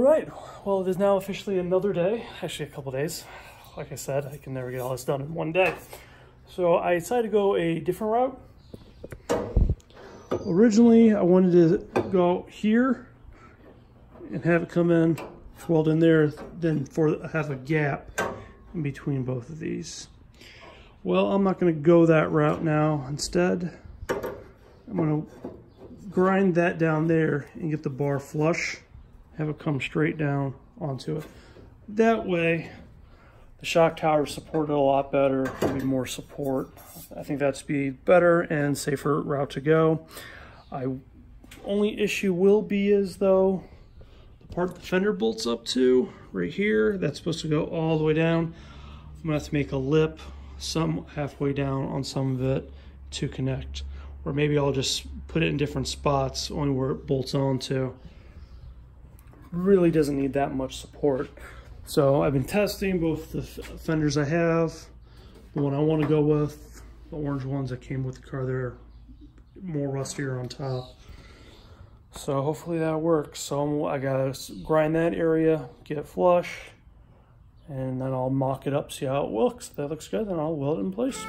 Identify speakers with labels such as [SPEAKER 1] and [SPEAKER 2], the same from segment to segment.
[SPEAKER 1] right, well, it is now officially another day, actually a couple days. Like I said, I can never get all this done in one day. So I decided to go a different route. Originally, I wanted to go here and have it come in, weld in there, then have a gap in between both of these. Well, I'm not going to go that route now. Instead, I'm going to grind that down there and get the bar flush, have it come straight down onto it. That way, the shock tower is supported a lot better. There'll be more support. I think that's be better and safer route to go. Only issue will be is though, the part the fender bolts up to, right here, that's supposed to go all the way down. I'm gonna have to make a lip, some halfway down on some of it to connect. Or maybe I'll just put it in different spots, only where it bolts onto. Really doesn't need that much support. So I've been testing both the fenders I have, the one I want to go with, the orange ones that came with the car, they're more rustier on top. So hopefully that works. So I gotta grind that area, get it flush, and then I'll mock it up, see how it looks. If that looks good, then I'll weld it in place.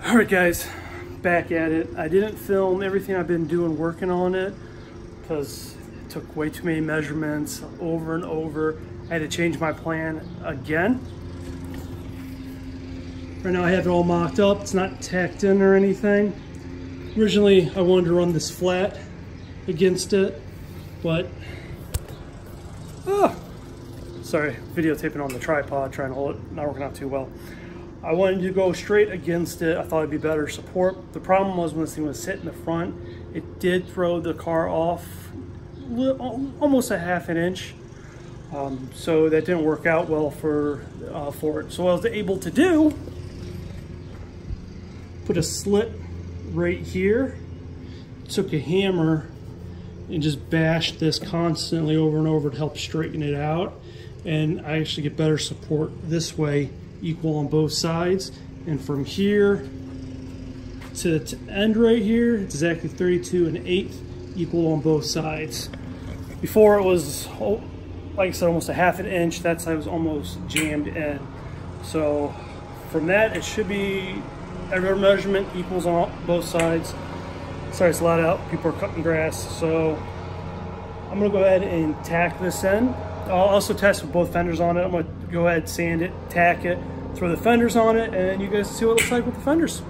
[SPEAKER 1] Alright guys, back at it. I didn't film everything I've been doing working on it because it took way too many measurements over and over. I had to change my plan again. Right now I have it all mocked up. It's not tacked in or anything. Originally I wanted to run this flat against it, but sorry, videotaping on the tripod, trying to hold it, not working out too well. I wanted to go straight against it. I thought it'd be better support. The problem was when this thing was sitting in the front, it did throw the car off almost a half an inch. So that didn't work out well for it. So what I was able to do, put a slit right here, took a hammer and just bashed this constantly over and over to help straighten it out. And I actually get better support this way, equal on both sides. And from here to the end right here, it's exactly 32 1/8 equal on both sides. Before it was, like I said, almost a half an inch. That side was almost jammed in. So from that, it should be every measurement equals on both sides. Sorry, it's loud out. People are cutting grass. So I'm gonna go ahead and tack this in. I'll also test with both fenders on it. I'm gonna go ahead, sand it, tack it, throw the fenders on it, and you guys see what it looks like with the fenders.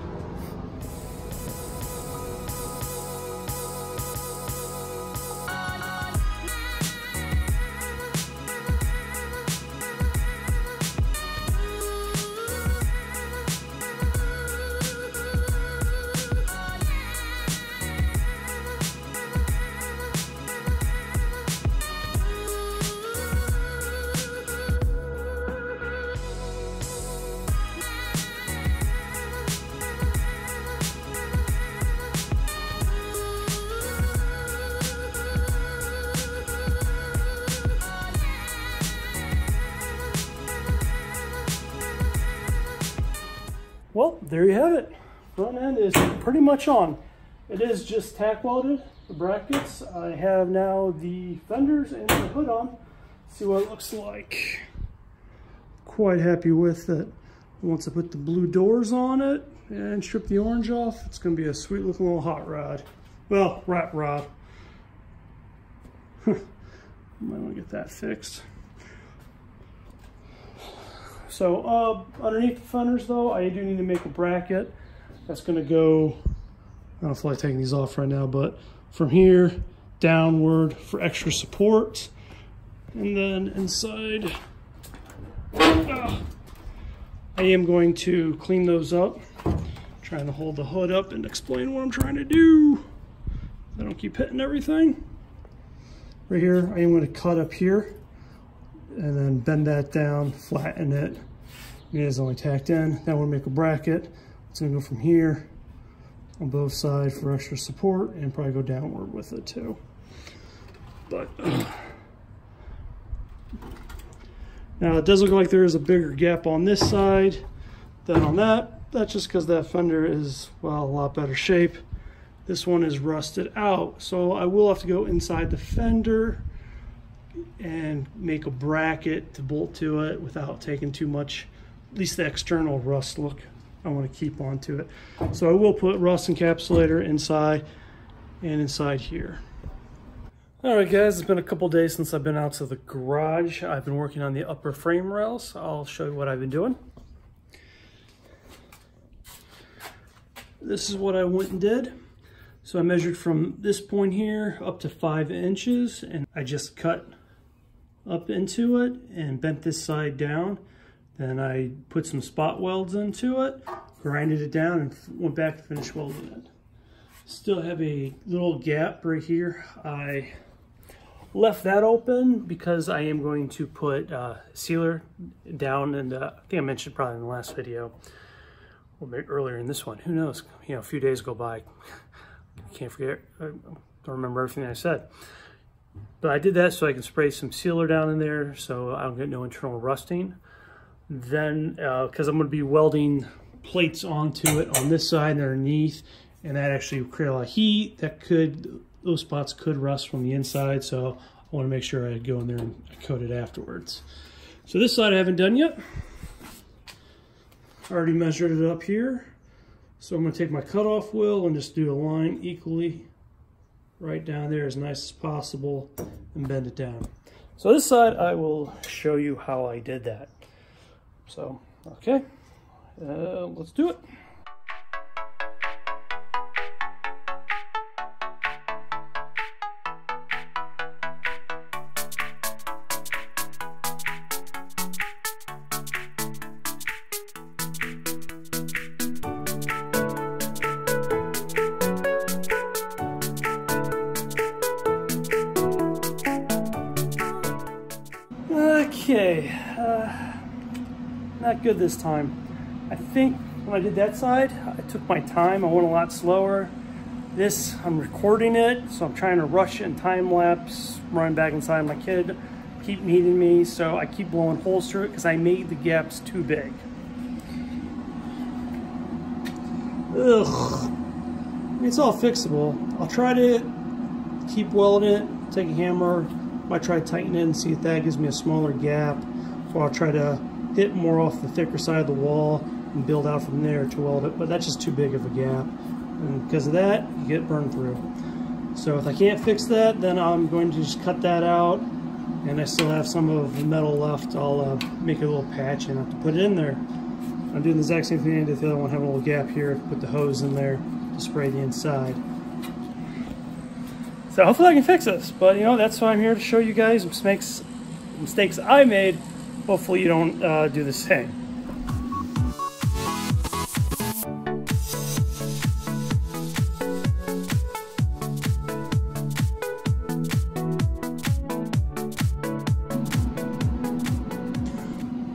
[SPEAKER 1] Well, there you have it. Front end is pretty much on. It is just tack welded, the brackets. I have now the fenders and the hood on. See what it looks like. Quite happy with it. Once I put the blue doors on it and strip the orange off, it's gonna be a sweet looking little hot rod. Well, rat rod. Might wanna get that fixed. So underneath the fenders though, I do need to make a bracket. That's gonna go, I don't feel like taking these off right now, but from here downward for extra support. And then inside, I am going to clean those up. Trying to hold the hood up and explain what I'm trying to do. I don't keep hitting everything. right here, I am going to cut up here and then bend that down, flatten it. It is only tacked in. That would make a bracket. It's going to go from here on both sides for extra support and probably go downward with it too. But now it does look like there is a bigger gap on this side than on that. That's just because that fender is, well, a lot better shape. This one is rusted out, so I will have to go inside the fender and make a bracket to bolt to it without taking too much, at least the external rust look I want to keep onto it. So I will put rust encapsulator inside and inside here. All right, guys, it's been a couple days since I've been out to the garage. I've been working on the upper frame rails. I'll show you what I've been doing. This is what I went and did. So I measured from this point here up to 5 inches, and I just cut up into it and bent this side down. Then I put some spot welds into it, grinded it down, and went back to finish welding it. Still have a little gap right here. I left that open because I am going to put sealer down, and I think I mentioned probably in the last video, or maybe earlier in this one, who knows, you know, a few days go by, I can't forget, I don't remember everything I said. But I did that so I can spray some sealer down in there so I don't get no internal rusting. Then, because I'm going to be welding plates onto it on this side and underneath, and that actually will create a lot of heat. Those spots could rust from the inside, so I want to make sure I go in there and coat it afterwards. So this side I haven't done yet. I already measured it up here. So I'm going to take my cutoff wheel and just do a line equally right down there as nice as possible and bend it down. So this side I will show you how I did that. So, okay, let's do it. Okay, not good this time. I think when I did that side, I took my time. I went a lot slower. This, I'm recording it, so I'm trying to rush it in time lapse, running back inside. My kid keep needing me, so I keep blowing holes through it because I made the gaps too big. Ugh. It's all fixable. I'll try to keep welding it, take a hammer, might try to tighten it and see if that gives me a smaller gap. So I'll try to hit more off the thicker side of the wall and build out from there to weld it, but that's just too big of a gap. And because of that, you get burned through. So if I can't fix that, then I'm going to just cut that out, and I still have some of the metal left. I'll make a little patch and have to put it in there. I'm doing the exact same thing I did with the other one, have a little gap here, put the hose in there to spray the inside. So hopefully I can fix this, but you know, that's why I'm here to show you guys mistakes I made. Hopefully you don't do the same.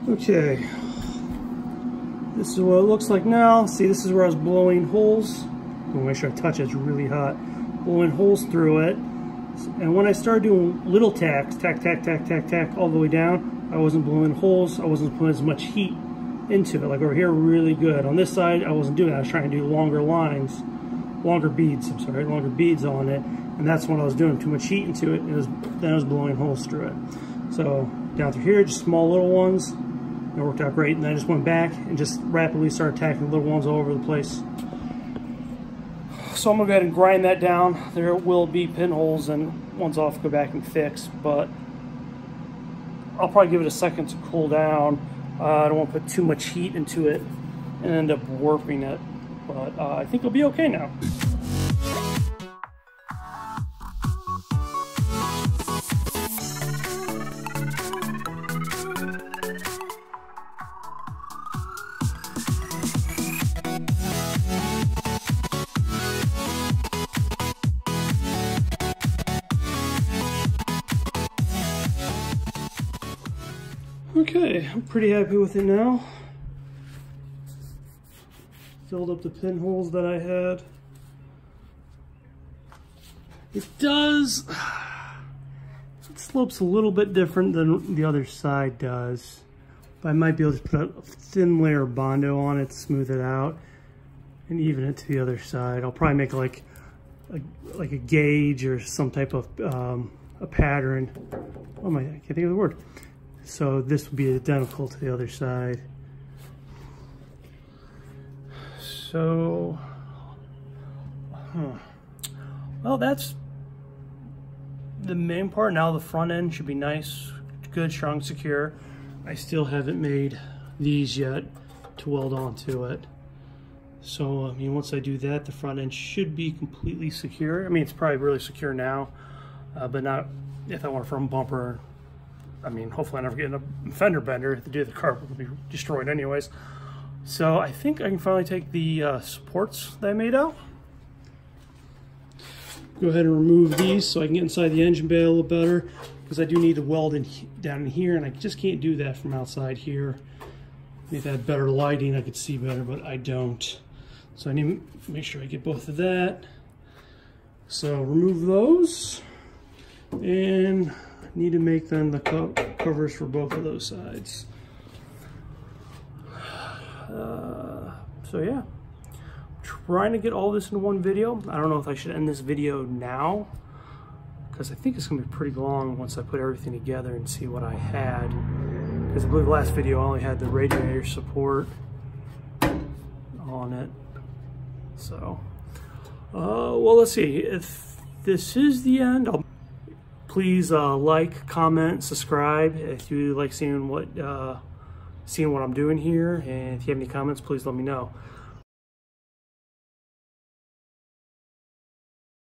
[SPEAKER 1] Okay, this is what it looks like now. See, this is where I was blowing holes. I'm gonna make sure I touch it, it's really hot. Blowing holes through it. And when I started doing little tacks, tack, all the way down, I wasn't blowing holes, I wasn't putting as much heat into it. Like over here, really good. On this side, I wasn't doing that. I was trying to do longer beads on it. And that's when I was doing too much heat into it, and then I was blowing holes through it. So down through here, just small little ones. It worked out great, and then I just went back and just rapidly started tacking little ones all over the place. So I'm gonna go ahead and grind that down. There will be pinholes and ones I'll have to go back and fix, but I'll probably give it a second to cool down. I don't want to put too much heat into it and end up warping it, but I think it'll be okay now. Okay, I'm pretty happy with it now. Filled up the pinholes that I had. It does, it slopes a little bit different than the other side does. But I might be able to put a thin layer of Bondo on it, smooth it out, and even it to the other side. I'll probably make like a gauge or some type of a pattern. Oh I can't think of the word. So this would be identical to the other side. So, well, that's the main part. Now the front end should be nice, good, strong, secure. I still haven't made these yet to weld onto it. So, I mean, once I do that, the front end should be completely secure. I mean, it's probably really secure now, but not if I want a front bumper. I mean, hopefully I never get in a fender bender. The day the car will be destroyed anyways. So I think I can finally take the supports that I made out. Go ahead and remove these so I can get inside the engine bay a little better, because I do need to weld down in here, and I just can't do that from outside here. If I had better lighting, I could see better, but I don't. So I need to make sure I get both of that. So remove those, and I need to make then the covers for both of those sides. So yeah, trying to get all this in one video. I don't know if I should end this video now, because I think it's gonna be pretty long once I put everything together and see what I had. Because I believe the last video I only had the radiator support on it. So, well, let's see. If this is the end, please like, comment, subscribe if you like seeing what I'm doing here. And if you have any comments, please let me know.